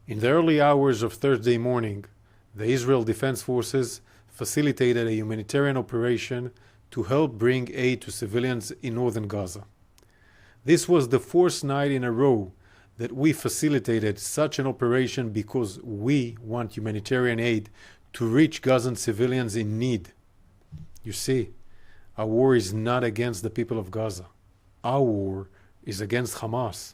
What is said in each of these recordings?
In the early hours of Thursday morning, the Israel Defense Forces facilitated a humanitarian operation to help bring aid to civilians in northern Gaza. This was the fourth night in a row that we facilitated such an operation because we want humanitarian aid to reach Gazan civilians in need. You see, our war is not against the people of Gaza. Our war is against Hamas.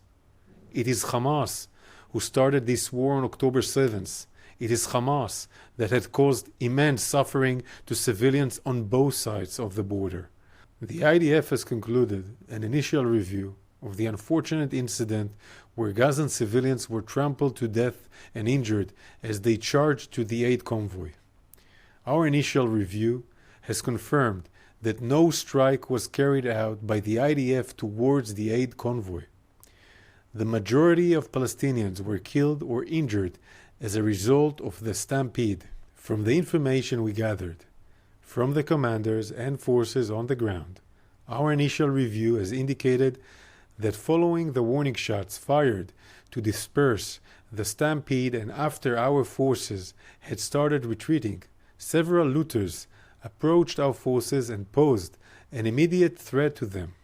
It is Hamas who started this war on October 7th. It is Hamas that had caused immense suffering to civilians on both sides of the border. The IDF has concluded an initial review of the unfortunate incident where Gazan civilians were trampled to death and injured as they charged to the aid convoy. Our initial review has confirmed that no strike was carried out by the IDF towards the aid convoy. The majority of Palestinians were killed or injured as a result of the stampede. From the information we gathered from the commanders and forces on the ground, our initial review has indicated that following the warning shots fired to disperse the stampede and after our forces had started retreating, several looters approached our forces and posed an immediate threat to them.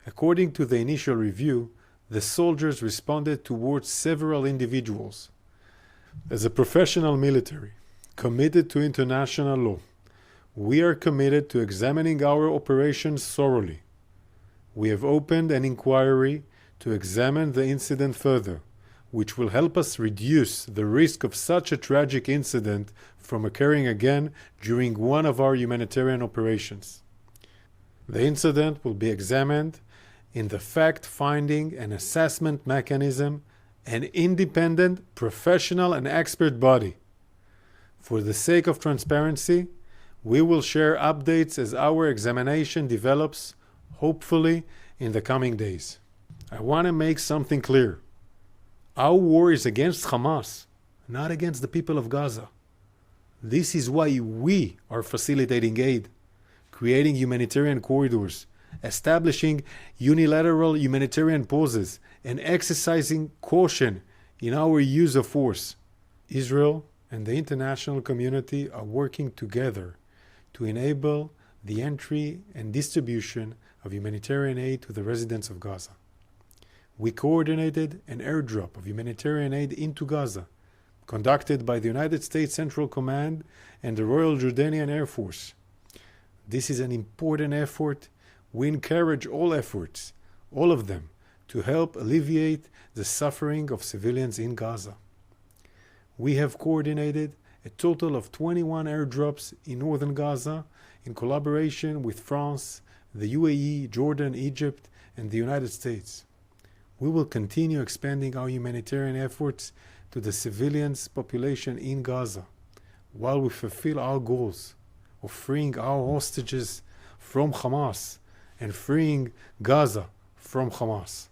According to the initial review, the soldiers responded towards several individuals. As a professional military committed to international law, we are committed to examining our operations thoroughly. We have opened an inquiry to examine the incident further, which will help us reduce the risk of such a tragic incident from occurring again during one of our humanitarian operations. The incident will be examined in the fact-finding and assessment mechanism, an independent, professional, and expert body. For the sake of transparency, we will share updates as our examination develops, hopefully in the coming days. I want to make something clear. Our war is against Hamas, not against the people of Gaza. This is why we are facilitating aid, creating humanitarian corridors, establishing unilateral humanitarian pauses, and exercising caution in our use of force. Israel and the international community are working together to enable the entry and distribution of humanitarian aid to the residents of Gaza. We coordinated an airdrop of humanitarian aid into Gaza, conducted by the United States Central Command and the Royal Jordanian Air Force. This is an important effort. We encourage all efforts, all of them, to help alleviate the suffering of civilians in Gaza. We have coordinated a total of 21 airdrops in northern Gaza in collaboration with France, the UAE, Jordan, Egypt, and the United States. We will continue expanding our humanitarian efforts to the civilians' population in Gaza while we fulfill our goals of freeing our hostages from Hamas and freeing Gaza from Hamas.